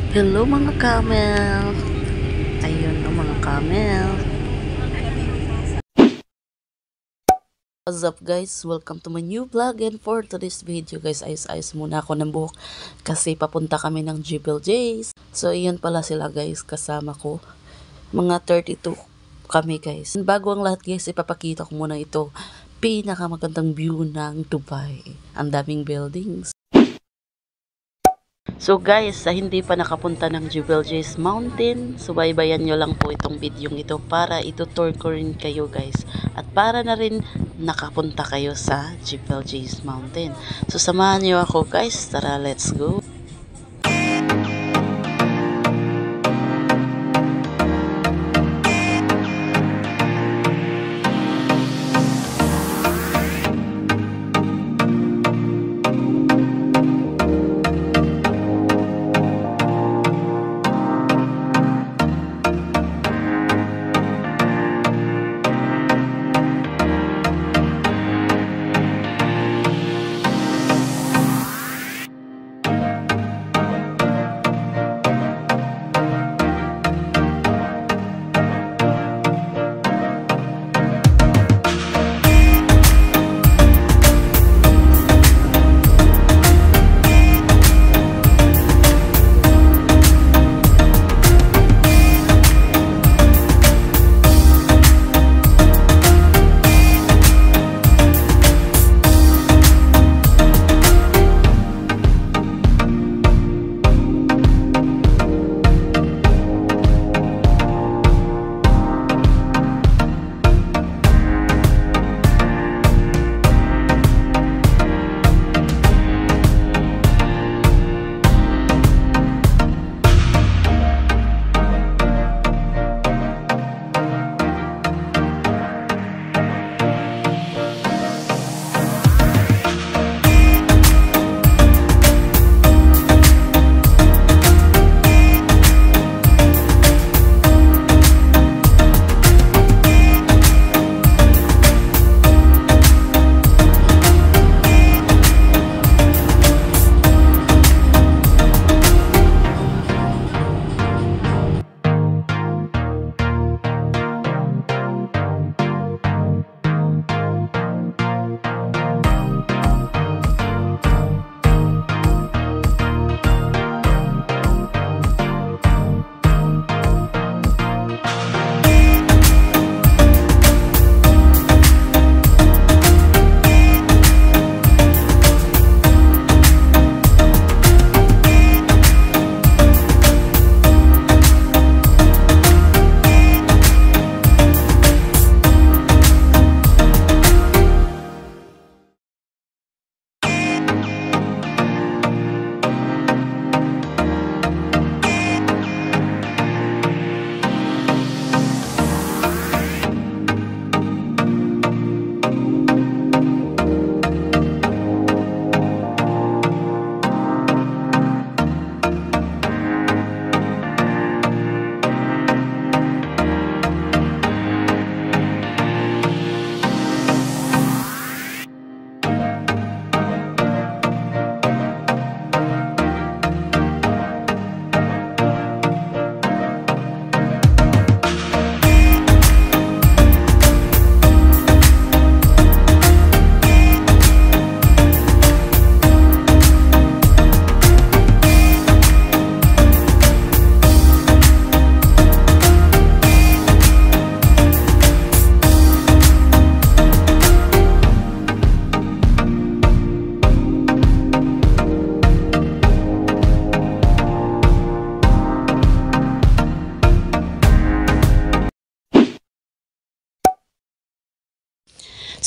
Hello mga camel! Ayun ang mga camel. What's up guys? Welcome to my new vlog, and for today's video guys, ayos-ayos muna ako ng buhok kasi papunta kami ng Jibble Jays. So ayun pala sila guys, kasama ko. Mga 32 kami guys. Bago ang lahat guys, ipapakita ko muna ito. Pinakamagandang view ng Dubai. Ang daming buildings. So guys, sa hindi pa nakapunta ng Jebel Jais Mountain, subaybayan nyo lang po itong video ito para itutour ko rin kayo guys. At para na rin nakapunta kayo sa Jebel Jais Mountain. So samahan nyo ako guys, tara let's go!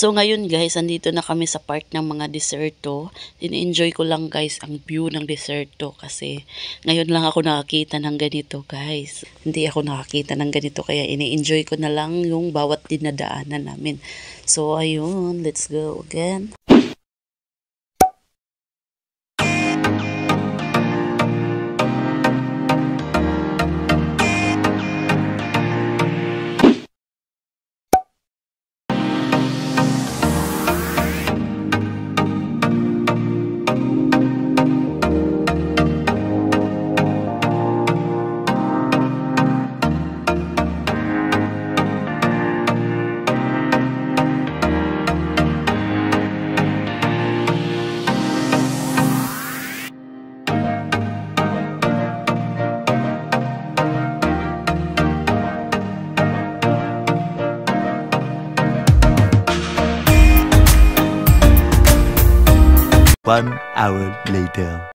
So ngayon guys, andito na kami sa part ng mga deserto. Ini-enjoy ko lang guys ang view ng deserto kasi ngayon lang ako nakakita ng ganito guys. Hindi ako nakakita ng ganito kaya ini-enjoy ko na lang yung bawat dinadaanan namin. So ayun, let's go again. 1 hour later.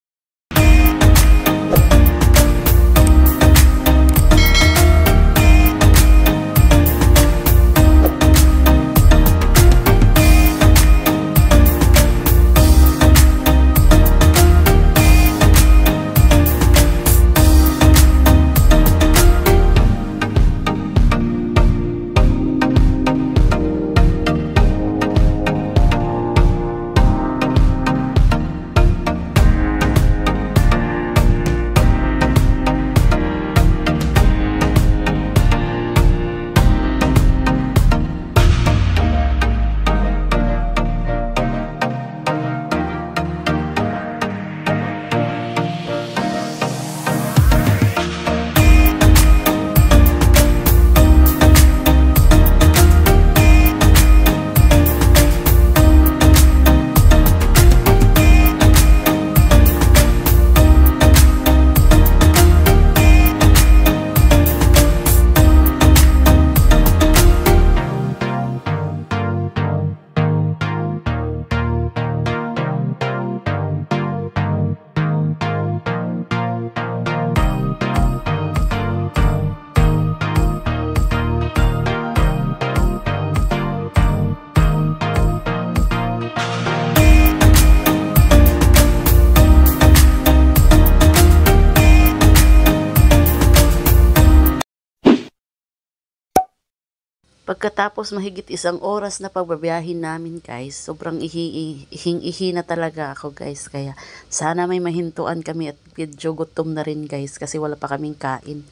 Pagkatapos mahigit 1 oras na pagbabiyahin namin guys, sobrang ihing-ihi na talaga ako guys. Kaya sana may mahintuan kami at medyo gutom na rin guys kasi wala pa kaming kain.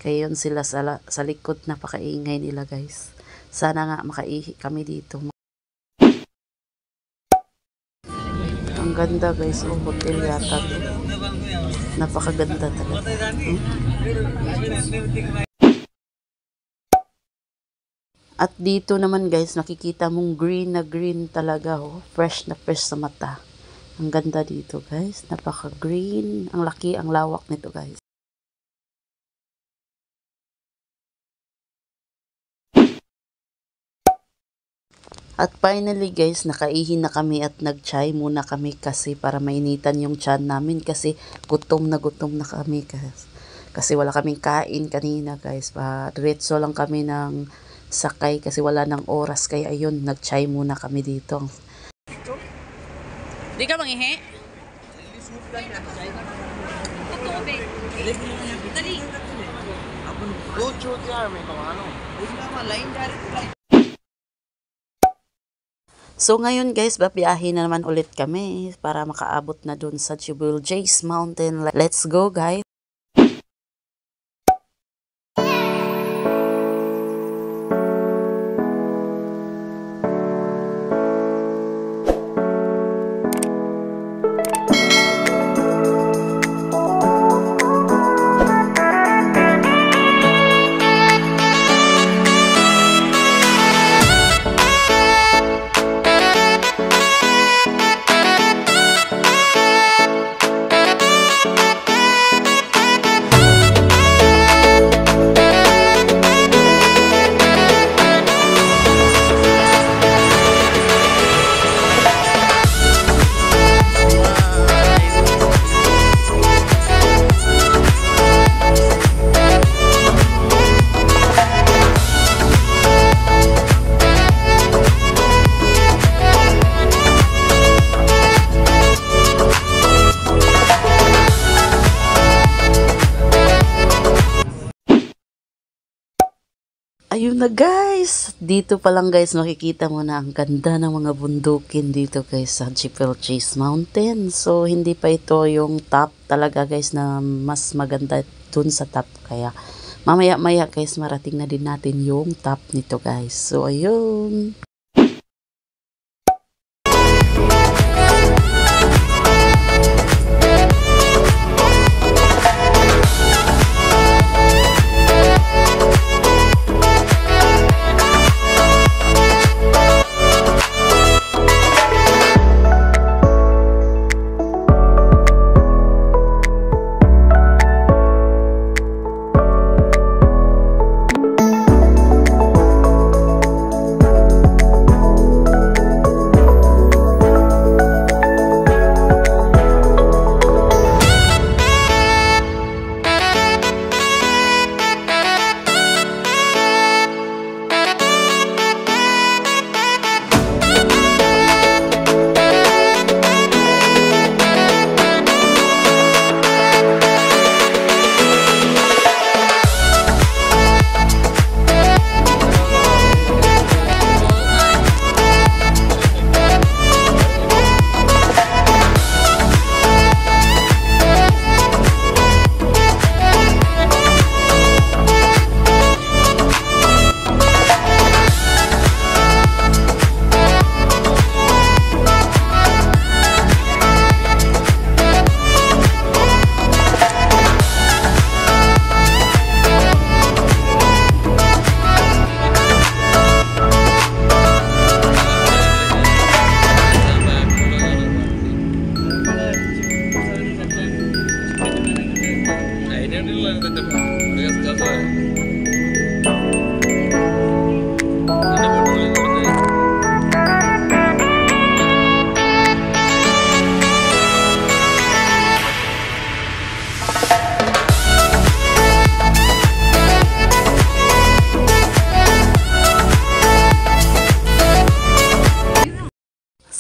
Kaya yun sila sa likod, napakaingay nila guys. Sana nga makaihi kami dito. Ang ganda guys, hotel yata to. Napakaganda talaga. At dito naman guys, nakikita mong green na green talaga, oh. Fresh na fresh sa mata. Ang ganda dito guys, napaka-green. Ang laki, ang lawak nito guys. At finally guys, nakaihi na kami at nag-chai muna kami kasi para mainitan yung tiyan namin kasi gutom na kami guys. Kasi wala kaming kain kanina guys. Diretso lang kami ng sakay kasi wala ng oras, kaya ayun, nag-chai muna kami dito. Di ka mangihi? So ngayon guys, babiyahin na naman ulit kami para makaabot na dun sa Jebel-Jais Mountain. Let's go guys! Ayun na guys, dito pa lang guys makikita mo na ang ganda ng mga bundukin dito guys sa Jebel-Jais Mountain. So hindi pa ito yung top talaga guys, na mas maganda dun sa top. Kaya mamaya guys marating na din natin yung top nito guys. So ayun. ಅಡ್ಡಿಲ್ಲ ಅಂತ ಬೇಸ್ ಜಾತ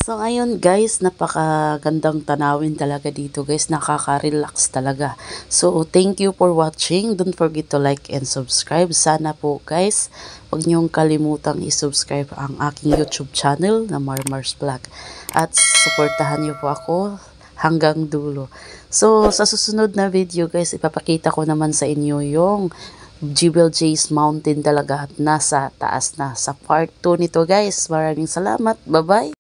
So ayun guys, napakagandang tanawin talaga dito guys, nakaka-relax talaga. So thank you for watching, don't forget to like and subscribe. Sana po guys, huwag niyong kalimutang i-subscribe ang aking YouTube channel na Marmars Vlog. At supportahan niyo po ako hanggang dulo. So sa susunod na video guys, ipapakita ko naman sa inyo yung Jebel Jay's Mountain talaga at nasa taas na sa part 2 nito guys. Maraming salamat, bye bye!